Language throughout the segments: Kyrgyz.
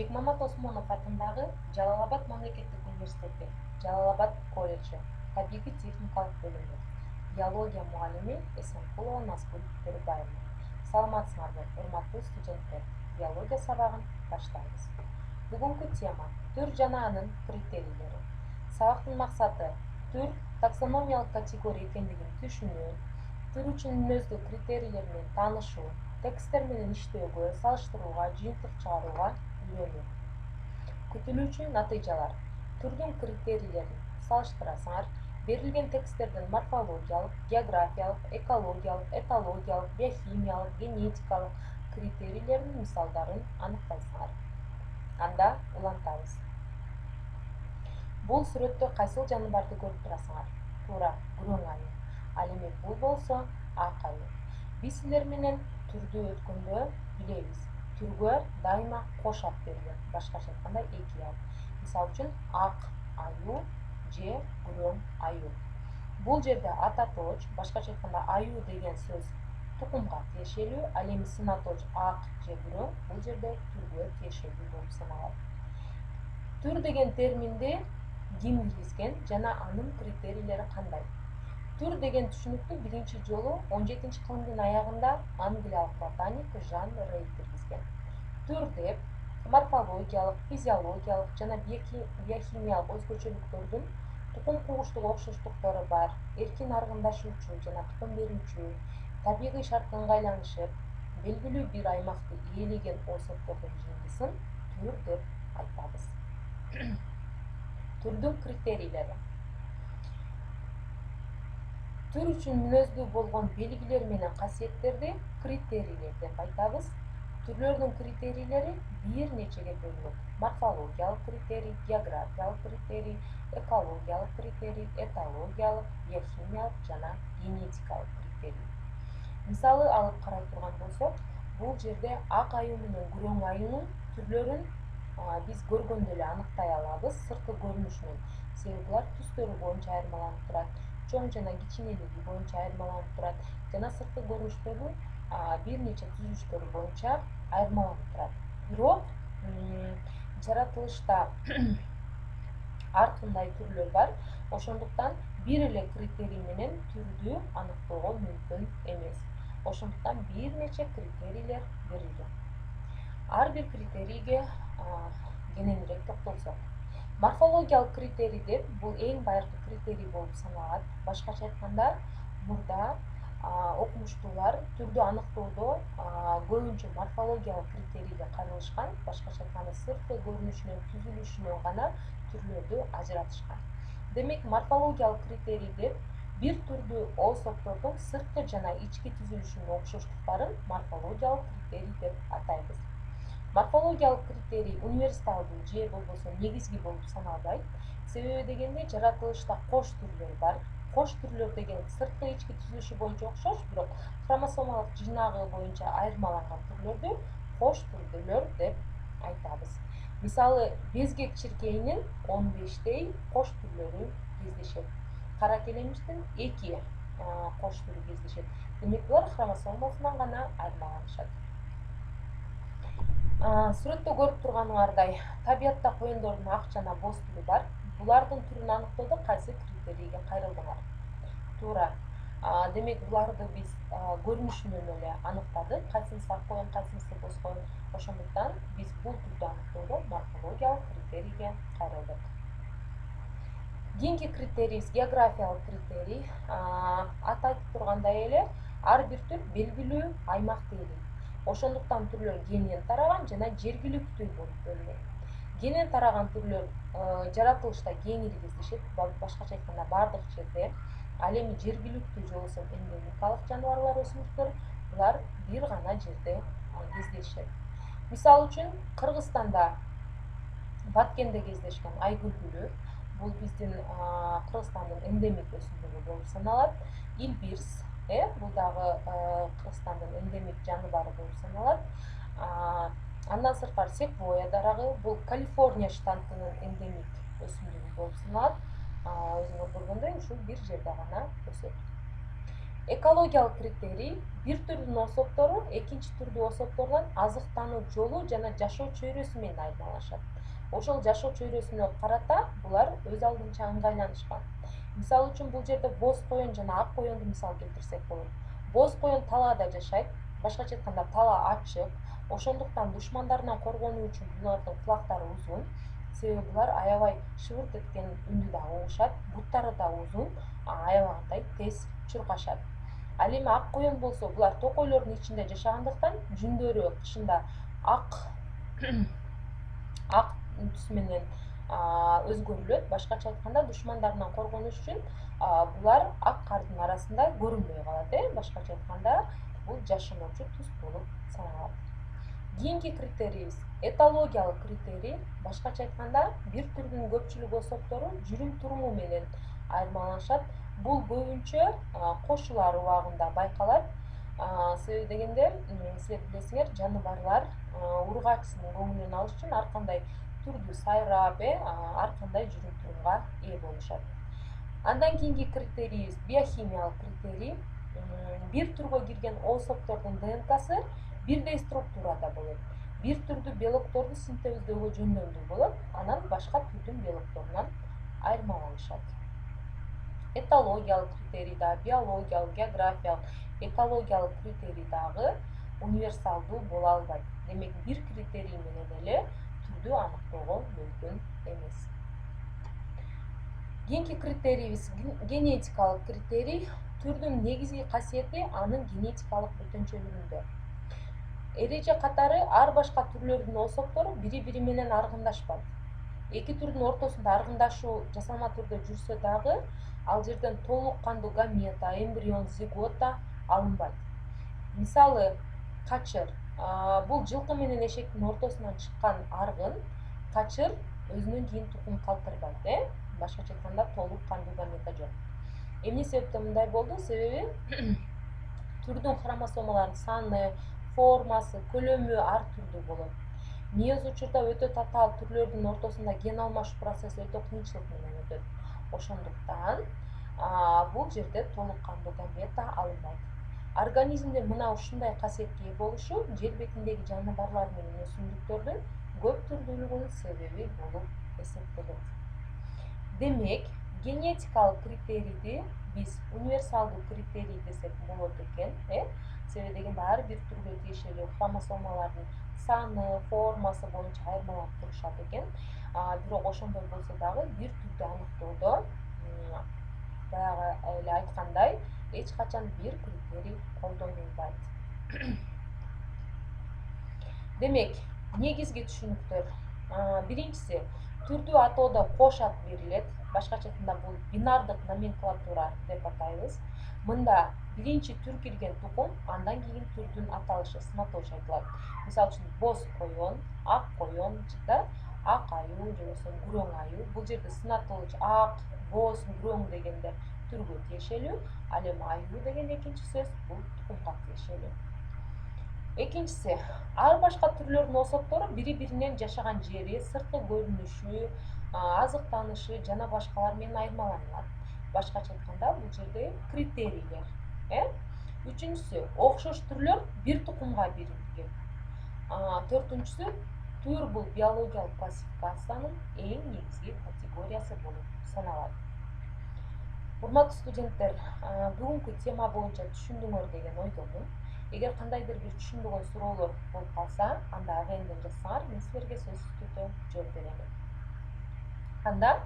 Бекмамат Осмонов атындагы Жалал Абад мамлекеттик университети, Жалал Абад колледжи, табигый техникалык бөлүмү, биология мугалими Эсенкулова Назгүл Төрөбаева. Саламатсыңарбы, урматтуу студенттер? Биология сабагын баштайбыз. Бүгүнкү тема түр жана анын критерийлери. Сабактын максаты түр таксономиялык категория экендигин түшүнүү, түр үчүн мүнөздүү критерийлер менен таанышуу, тексттер менен иштөөгө, салыштырууга, жыйынтык чыгарууга үйрөнүү. Күтүлүүчү натыйжалар. Түрдүн критерийлерин салыштырасыңар. Берилген тексттердин морфологиялык, географиялык, экологиялык, этологиялык, биохимиялык, генетикалык критерийлердин мисалдарын аныктайсыңар. Анда улантабыз. Бул сүрөттө кайсыл жаныбарды көрүп турасыңар? Туура, күрөң айы. Ал эми бул болсо ак айы. Биз силер менен түрдү өткөндө билебиз. Түргө дайыма кош ат берилет, башкача айтканда эки ат. Мисалы үчүн ак аюу же күрөң аюу. Бул жерде ататоч, башкача айтканда аюу деген сөз тукумга тиешелүү, ал эми сынаточ ак же күрөң бул жерде түргө тиешелүү болуп саналат. Түр деген терминди ким киргизген жана анын критерийлери кандай? Түр деген түшүнүктү биринчи жолу 17-кылымдын аягында англиялык ботаник Жан Рей киргизген. Түр деп морфологиялык, физиологиялык жана биохимиялык өзгөчөлүктөрдүн тукум кугуштук окшоштуктары бар, эркин аргындашуучу жана тукум берүүчү, табигый шартка ыңгайланышып, белгилүү бир аймакты ээлеген особтордун жыйындысын түр деп айтабыз. Түрдүн критерийлери. Түр үчүн мүнөздүү болгон белгилер менен касиеттерди критерийлер деп айтабыз. Түрлөрдүн критерийлери бир нечеге бөлүнөт. Морфологиялык критерий, географиялык критерий, экологиялык критерий, этологиялык, биохимиялык жана генетикалык критерий. Мисалы алып карай турган болсок, бул жерде ак аюу менен күрөң аюунун түрлөрүн биз көргөндө эле аныктай алабыз сырткы көрүнүшүнөн. Себеби булар түстөрү боюнча айырмаланып турат, чоң жана кичинелиги боюнча айырмаланып турат жана сырткы көрүнүштөрү бир нече түзүлүштөрү боюнча айырмаланып турат. Бирок жаратылышта ар кандай түрлөр бар, ошондуктан бир эле критерий менен түрдү аныктоого мүмкүн эмес. Ошондуктан бир нече критерийлер берилген. Ар бир критерийге кененирээк токтолсок. Морфологиялык критерий деп бул эң байыркы критерий болуп саналат. Башкача айтканда, мурда окумуштуулар түрдү аныктоодо көбүнчө морфологиялык критерийге каралышкан, башкача айтканда сырткы көрүнүшүнөн, түзүлүшүнөн гана түрлөрдү ажыратышкан. Демек, морфологиялык критерий деп бир түрдүү особтордун сырткы жана ички түзүлүшүнүн окшоштуктарын морфологиялык критерий деп атайбыз. Морфологиялык критерий универсалдуу же болбосо негизги болуп саналбайт. Себеби дегенде жаратылышта кош түрлөр бар. Кош түрлөр деген сырткы ички түзүлүшү боюнча окшош, бирок хромосомалык жыйнагы боюнча айырмаланган түрлөрдү кош түрдүлөр деп айтабыз. Мисалы, безгек чиркейинин 15 кош түрлөрү кездешет. Кара келемиштин 2 кош түрү кездешет. Демек, булар хромосомасынан гана айырмаланышат. Сүрөттө көрүп турганыңардай, табиятта коёндордун ак жана боз түрү бар. Булардын түрүн аныктоодо кайсы критерийге кайрылдыңар? Туура. Демек, буларды биз көрүнүшүнөн эле аныктадык, кайсынысы ак коён, кайсынысы боз коён. Ошондуктан биз бул түрдү аныктоодо морфологиялык критерийге кайрылдык. Кийинки критерийибиз географиялык критерий. Аты айтып тургандай эле, ар бир түр белгилүү аймакты ээлейт. Ошондуктан түрлөр кенен тараган жана жергиликтүү болуп бөлүнөт. Кенен тараган түрлөр жаратылышта кеңири кездешет, башкача айтканда бардык жерде. Ал эми жергиликтүү же болбосо эндемикалык жаныбарлар, өсүмдүктөр булар бир гана жерде кездешет. Мисалы үчүн, Кыргызстанда Баткенде кездешкен айгүл гүлү, бул биздин Кыргызстандын эндемик өсүмдүгү болуп саналат. Илбирс, бул дагы Кыргызстандын эндемик жаныбары болуп саналат. Андан сырткары секвоя дарагы, бул Калифорния штатынын эндемик өсүмдүгү болуп саналат. Өзүңөр көргөндөй, ушул бир жерде гана өсөт. Экологиялык критерий бир түрдүн особтору экинчи түрдүү особтордон азыктануу жолу жана жашоо чөйрөсү менен айырмаланышат. Ошол жашоо чөйрөсүнө карата булар өз алдынча ыңгайланышкан. Мисалы үчүн бул жерде боз коен жана ак коенду мисал келтирсек болот. Боз коен талаада жашайт, башкача айтканда тала ачык, ошондуктан душмандарынан коргонуу үчүн булардын кулактары узун, себеби булар аябай шыбырт эткен үндү да угушат, буттары да узун, аябагандай тез чуркашат. Ал эми ак коен болсо булар токойлордун ичинде жашагандыктан жүндөрү кышында ак ак түс менен өзгөрүлөт. Башкача айтканда душмандарынан коргонуш үчүн булар ак кардын арасында көрүнбөй калат. Башкача айтканда бул жашыноочу түс болуп саналат. Кийинки критерийибиз этологиялык критерий. Башкача айтканда бир түрдүн көпчүлүк особтору жүрүм туруму менен айырмаланышат. Бул көбүнчө кошулар убагында байкалат. Себеби дегенде силер билесиңер, жаныбарлар ургачысынын көңүлүн алыш үчүн ар кандай түрдүү сайрап, ар кандай жүрүм турумга ээ болушат. Андан кийинки критерийибиз биохимиялык критерий. Бир түргө кирген особтордун ДНКсы бирдей структурада болот. Бир түрдүү белокторду синтездөөгө жөндөмдүү болот, анан башка түрдүн белокторунан айырмаланышат. Этологиялык критерий да, биологиялык, географиялык, экологиялык критерий дагы универсалдуу боло албайт. Демек, бир критерий менен эле түрдү аныктоого мүмкүн эмес. Кийинки критерийибиз генетикалык критерий. Түрдүн негизги касиети анын генетикалык бүтүнчөлүгүндө. Эреже катары ар башка түрлөрдүн особтору бири-бири менен аргындашпайт. Эки түрдүн ортосунда аргындашуу жасалма түрдө жүрсө дагы, ал жерден толук кандуу гамета, эмбрион, зигота алынбайт. Мисалы, качыр. Бул жылкы менен эшектин ортосунан чыккан аргын, качыр өзүнөн кийин тукум калтырбайт. Башкача айтканда толук кандуу гамета жок. Эмне себептен мындай болду? Себеби түрдүн хромосомаларынын саны, формасы, көлөмү ар түрдүү болот. Миоз учурда өтө татаал түрлөрдүн ортосунда ген алмашуу процесси өтө кыйынчылык менен өтөт. Ошондуктан бул жерде толук кандуу гамета алынбайт. Организмде мына ушундай касиетке ээ болушу жер бетиндеги жаныбарлар менен өсүмдүктөрдүн көп түрдүүлүгүнүн себеби болуп эсептелет. Демек, генетикалык критерийди биз универсалдуу критерий десек болот экен, себеби дегенде ар бир түргө тиешелүү хромосомалардын саны, формасы боюнча айырмаланып турушат экен. Бирок ошондой болсо дагы бир түрдү аныктоодо баягы эле айткандай, эч качан бир критерий колдонулбайт. Демек, негизги түшүнүктөр. Биринчиси, түрдүү атоодо кош ат берилет. Башкача айтканда бул бинардык номенклатура деп атайбыз. Мында биринчи түр кирген тукум, андан кийин түрдүн аталышы, сынатылышы айтылат. Мисалы үчүн боз коен, ак коен, ак аюу же болбосо күрөң аюу. Бул жерде сынатылыч ак, боз, күрөң дегендер түргө тиешелүү, ал эми аюу деген экинчи сөз бул тукумга тиешелүү. Экинчиси, ар башка түрлөрдүн особтору бири-биринен жашаган жери, сырткы көрүнүшү, азыктанышы жана башкалар менен айырмаланат. Башкача айтканда, бул жерде критерийлер. Үчүнчүсү, окшош түрлөр бир тукумга берилген. Төртүнчүсү, түр бул биологиялык классификациянын эң негизги категориясы болуп саналат. Урматтуу студенттер, бүгүнкү тема боюнча түшүндүңөр деген ойдомун. Эгер кандайдыр бир түшүнбөгөн суроолор болуп калса, анда агайымдан жазсаңар, мен силерге сөзсүз түрдө жооп беремин. Анда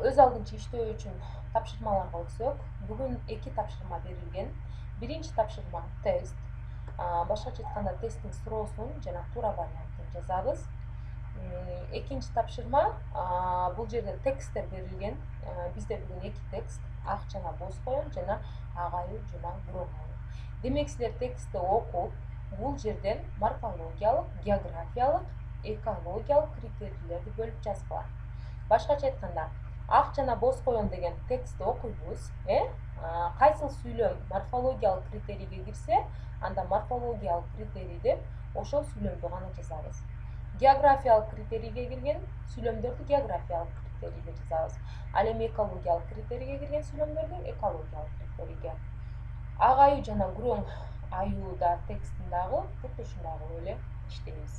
өз алдынча иштөө үчүн тапшырмаларга өтсөк, бүгүн 2 тапшырма берилген. Биринчи тапшырма тест. Башкача айтканда тесттин суроосун жана туура вариантын жазабыз. Экинчи тапшырма, бул жерде тексттер берилген. Бизде бүгүн 2 текст, ак жана боз коен жана ак аюу жана күрөң аюу. Демек, силер текстти окуп, бул жерден морфологиялык, географиялык, экологиялык критерийлерди бөлүп жазгыла. Башкача айтканда, ак жана боз коен деген текстти окуйбуз, кайсыл сүйлөм морфологиялык критерийге кирсе, анда морфологиялык критерий деп ошол сүйлөмдү гана жазабыз. Географиялык критерийге кирген сүйлөмдөрдү географиялык критерийге жазабыз. Ал эми экологиялык критерийге кирген сүйлөмдөрдү экологиялык критерийге. ак аюу жана күрөң аюуда текстин дагы куртушундагы эле иштейбиз.